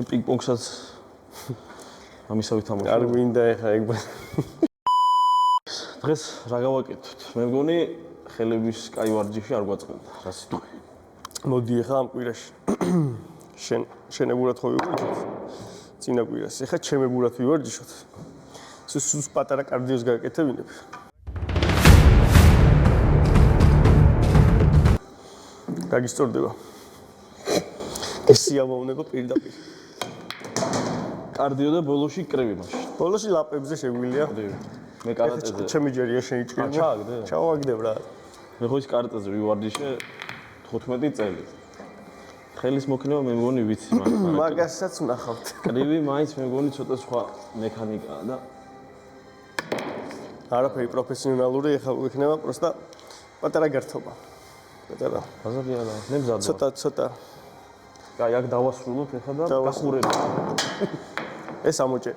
მე პინგ-პონგსაც ამისავით თამაშობ. არ გვინდა ეხა ეგ. დღეს რა გავაკეთოთ? მე მგონი ხელების კაი ვარჯიში არ გვაწყობდა. რა სიტყვა? მოდი ეხა ამ კვირაში შენებურად ხო ვიგვარჯიშოთ? წინა კვირას. ეხა ჩემებურად ვივარჯიშოთ. სულ პატარა კარდიოს გაკეთებინებ. გაგისწორდება. ეს სიამოვნება პირდაპირ. კარდიო და ბოლოში კრები მაშინ. ბოლოში ლაპებზე შეგვილია. მე კარატეზე. ჩემი ჯერია შეიჭრება. ჩააგდე? ჩავაგდებ რა. მე ხო ის კარატეზე ვივარჯიშე 15 წელი. ხელის მოქნება მე მგონი ვიცი მაგრამ მაგასაც ვნახავთ. კრივი მაინც მე მგონი ცოტა სხვა მექანიკაა და არაფერი პროფესიონალური ეხა იქნება პროსტა პატარა გართობა. პატარა. ბაზარი არა, მე მზადდა. ცოტა. კაი, აქ დავასრულოთ ეხა და გახურებ. ეს ამოჭე.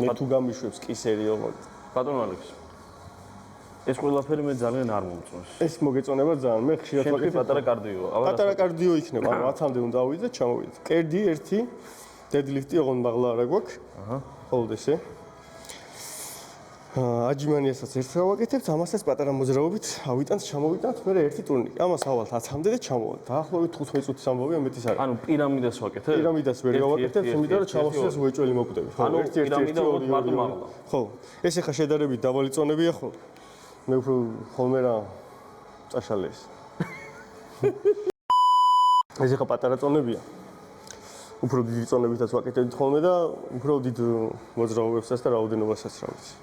მე თუ გამიშვებს კი სერიოზულად. ბატონო ალექს. ეს ყველაფერი მე ძალიან არ მომწონს. ეს მოგეწონება ძალიან. მე ხშირად ვაკეთებ პატარა კარდიო. პატარა კარდიო იქნება, ანუ 10-მდე უნდა ავიდე, ჩამოვიდე. კერდი 1, დედლიფტი ოღონდ მაღლა არა გვაქვს. აჰა. ხოლმე ესე. აჯიმანიასაც ერთ გავაკეთებთ, ამასაც პატარა მოძრაობით ავიტანთ, ჩამოვიტანთ, მე ერთი ტურნირი. ამას ავალ 10-მდე და ჩამოვალ. დაახლოებით 15 წუთის ამბავია, მეტის არა. ანუ პირამიდას ვაკეთებ? პირამიდას ვერ გავაკეთებ, იმიტომ რომ ჩამოსვლას უეჭველი მოკვდები. ანუ პირამიდა უბრალოდ მარტო მაღლა. ხო. ეს ახლა შედარებით დაბალი წონებია ხო? მე უფრო ხოლმე რა წაშალეს. ეს ახლა პატარა წონებია. უფრო დიდი წონებითაც ვაკეთებთ ხოლმე და უფრო დიდ მოძრაობებსაც და რაოდენობასაც რა ვიცი.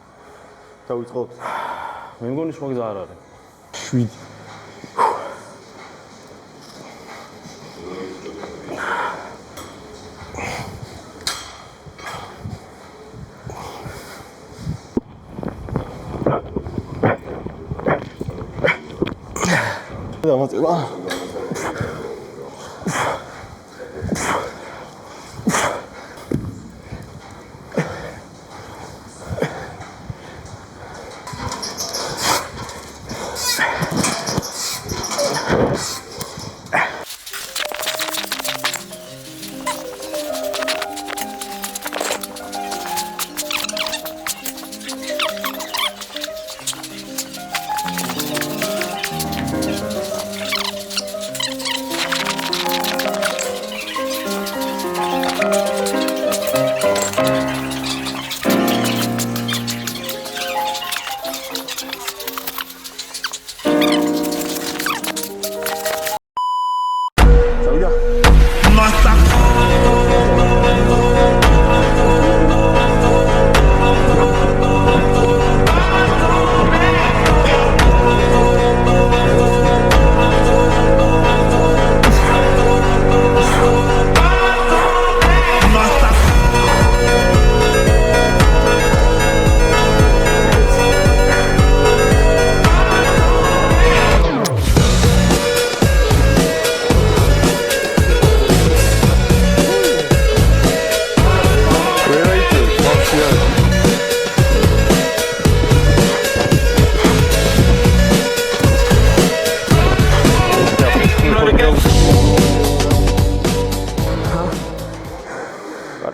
დავიწყოთ. მე მგონი სხვა გზა არ არის. 7. დამაწება.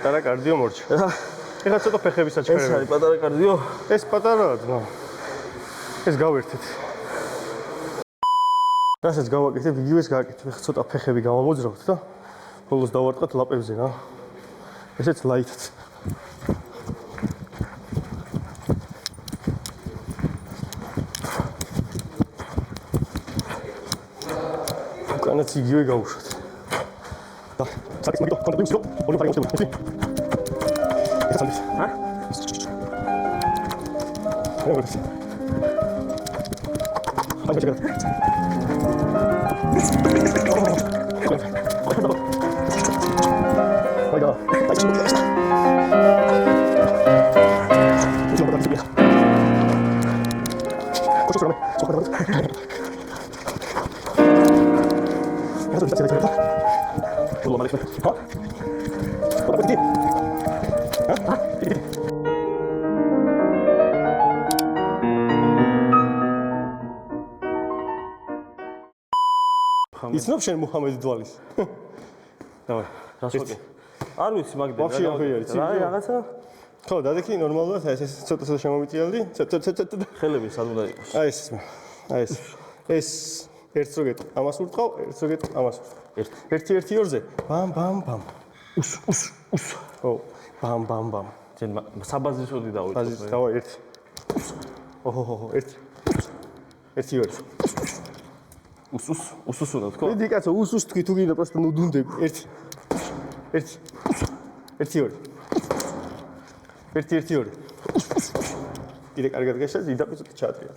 პატარა კარდიო მორჩა. ეხლა ცოტა ფეხებისაც ეს არის პატარა კარდიო? ეს პატარაა ძმა. ეს გავერთეთ. რასაც გავაკეთებ, იგივეს გააკეთებ. ეხლა ცოტა ფეხები გავამოძრავთ და ბოლოს დავარტყათ ლაპებზე რა. ესეც ლაითად. უკანაც იგივე გავუშვათ. და საკის მოდით კონტროლს ორი ფარი მოსწევი. ეს არის. ჰა? როგორია? აი ჩეკა. ვაიდა, აი ჩეკა. ის ეცნობ შენ მუჰამედ დვალის. დავай. გასვაკე. არ ვიცი მაგდენ. ვაფშე აღარ იცი. რა რაღაცა? ხო, დადექი ნორმალურად, ეს ცოტა შემომიწიალდი. ხელები სად უნდა იყოს? აი ეს. ეს ერთს რო გეტყვი, ამას ურტყავ, ერთს რო გეტყვი, ამას. ერთი ორზე. ბამ. უს. ხო, ბამ. ძენ საბაზისოდი დავიწყო. ბაზის დავай ერთი. ოჰო, ერთი. ერთი ორი. უსუს უნდა თქო? მიდი კაცო, უსუს თქვი თუ გინდა პროსტა ნუდუნდები. ერთი. ერთი ორი. ერთი ორი. კიდე კარგად გაშა, იდაპიცოთ ჩაატრია.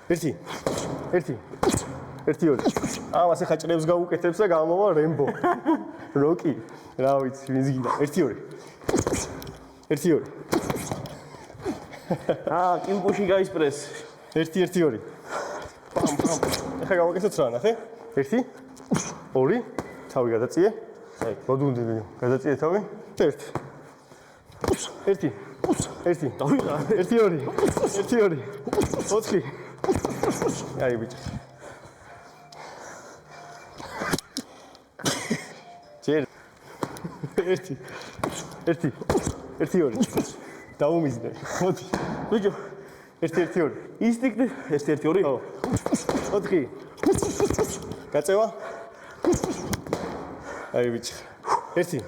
ერთი ორი. ამას ახლა ჭრებს გავუკეთებს და გამოვა რემბო. როკი. რა ვიცი, ვინც გინდა. ერთი ორი. კილკუში გაისპრეს. ერთი ორი. პამ. ახლა გავაკეთოთ რა, ნახე? ერთი. ორი. თავი გადაწიე. აი, მოდუნდი. გადაწიე თავი. ერთი. დავიღა. ერთი ორი. ოთხი. აი ბიჭო. ჯერ. ერთი ორი. დაუმიზნე. მოდი. ბიჭო, ერთი ორი. ინსტინქტი. ერთი ორი? ხო. ოთხი. გაწევა? აი ბიჭო. ერთი.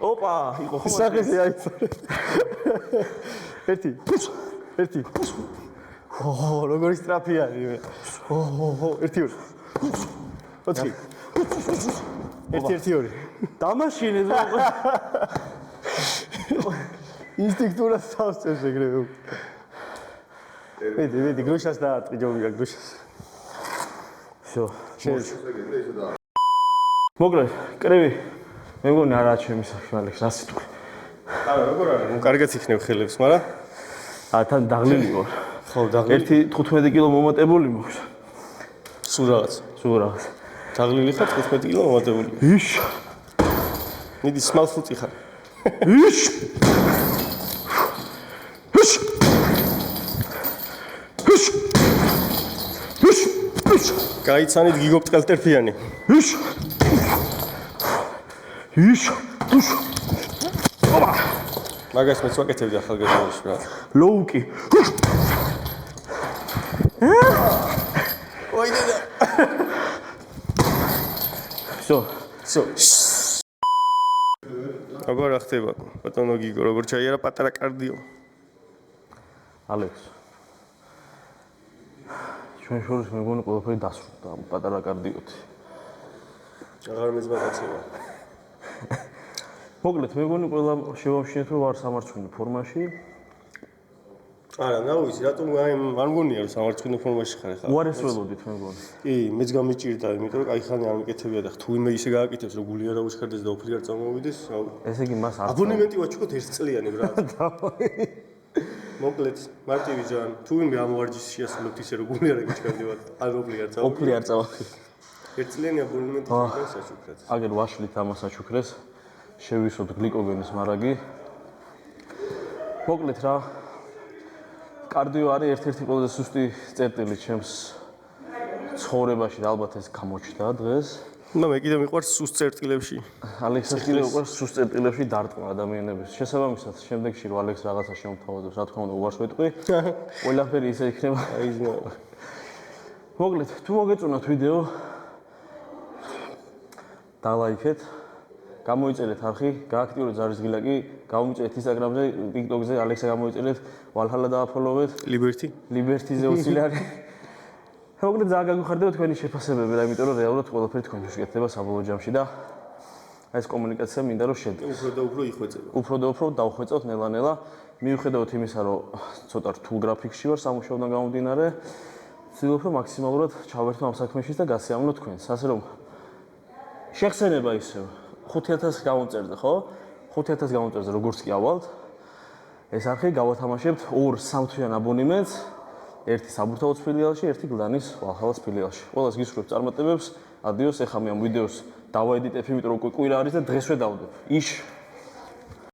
ოპა, იყო ხო? სახეზე აიწო. ერთი. ოჰო, როგორი სტრაფია მე. ოჰო, ერთი ორი. ოთხი. ერთი ორი. დამაშინე ზო. ინსტინქტურად სავსწრებს ეგრევე. მედი, გრუშას დაარტყი ჯობია გრუშას. всё. მოკლედ, კრივი. მე მგონი არა ჩემი სახალხი, რა სიტყვი. არა, როგორ არა, ნუ კარგად იქნებ ხელებს, მაგრამ თან დაღლილი ვარ. ხო, დაღლილი. 15 კილო მომატებული მოხდა. სულ რაღაც. დაღლილი ხარ 15 კილო მომატებული. იშ. მიდი სმალფუტი ხარ. იშ. გაიცანით გიგობტყელტერფიანი. იშ. მაგას მეც ვაკეთებდი ახალგაზრდობაში რა. ლოუკი. ვაიდედა. всё. როგორ ხდება ბატონო გიგო, როგორ ჩაიარა პატარა კარდიო. ალექს. ჩვენ შორის მე მგონი ყველაფერი დასრულდა ამ პატარა კარდიოთი. აღარ მეძბადაცება. მოკლედ, მე მგონი ყველა შევამშინეთ რომ ვარ სამარცხვინო ფორმაში. არა, ნაუის, რატომ არ მგონია რომ სამარცხვინო ფორმაში ხარ ახლა? უარეს ველოდით მე მგონი. კი, მეც გამიჭირდა, იმიტომ რომ კაი ხანი არ მიკეთებია და თუ ვინმე ისე გააკეთებს რომ გული არ აუშქარდეს და ოფლი არ წამოვიდეს, ესე იგი მას არ აბონემენტი ვაჩუქოთ 1 წლიანი ბრატ. მოკლედ, მარტივი ჯან, თუ ვინმე ამოვარჯიშს შეასრულებთ ისე რომ გული არ აგიჩქარდებათ, არ ოფლი არ წამოვიდეს. ოფლი არ წავახი. 1 წლიანი აბონემენტი შეგვიძლია საჩუქრად. აგერ ვაშლით ამას აჩუქრეს. შევისვოთ გლიკოგენის მარაგი. მოკლედ რა. კარდიო არის ერთ-ერთი ყველაზე სუსტი წერტილი ჩემს ცხოვრებაში და ალბათ ეს გამოჩნდა დღეს. მე კიდე მიყვარს სუსტ წერტილებში. ალექსას კიდე უყვარს სუსტ წერტილებში დარტყმა ადამიანების. შესაბამისად, შემდეგში რომ ალექს რაღაცა შემოთავაზებს, რა თქმა უნდა, უარს ვეტყვი. ყველაფერი ისე იქნება. აი ზნა. მოკლედ, თუ მოგეწონათ ვიდეო, დალაიქეთ. გამოიწერეთ არხი, გააქტიურეთ ზარისგილაკი, გამომიწერეთ Instagram-ზე, TikTok-ზე, ალექსა გამოიწერეთ, Valhalla დააფოლოვეთ, Liberty-ზე უცილარი. მოკლედ ძალიან გაგვიხარდება თქვენი შეფასებები, იმიტომ რომ რეალურად ყველაფერი თქვენთვის შეგეცდება საბოლოო ჯამში და ეს კომუნიკაცია მინდა რომ შედგეს. უფრო და უფრო იხვეწება. უფრო და უფრო დავხვეწოთ ნელა-ნელა. მიუხედავად იმისა, რომ ცოტა რთულ გრაფიკში ვარ სამუშაოდან გამომდინარე, ვცდილობ რომ მაქსიმალურად ჩავერთო ამ საქმეში და გასიამოვნო თქვენს. ასე რომ შეხსენება ისევ 5000 გამომწერზე, ხო? 5000 გამომწერზე როგორც კი ავალთ. ეს არხი გავათამაშებთ 2-3 თვიან აბონემენტს, ერთი საბურთალოს ფილიალში, ერთი გლანის Valhalla-ს ფილიალში. ყველას გისურვებ წარმატებებს. ადიოს, ეხლა მე ამ ვიდეოს დავაედიტებ, იმიტომ რომ კვირა არის და დღესვე დავდებ. იშ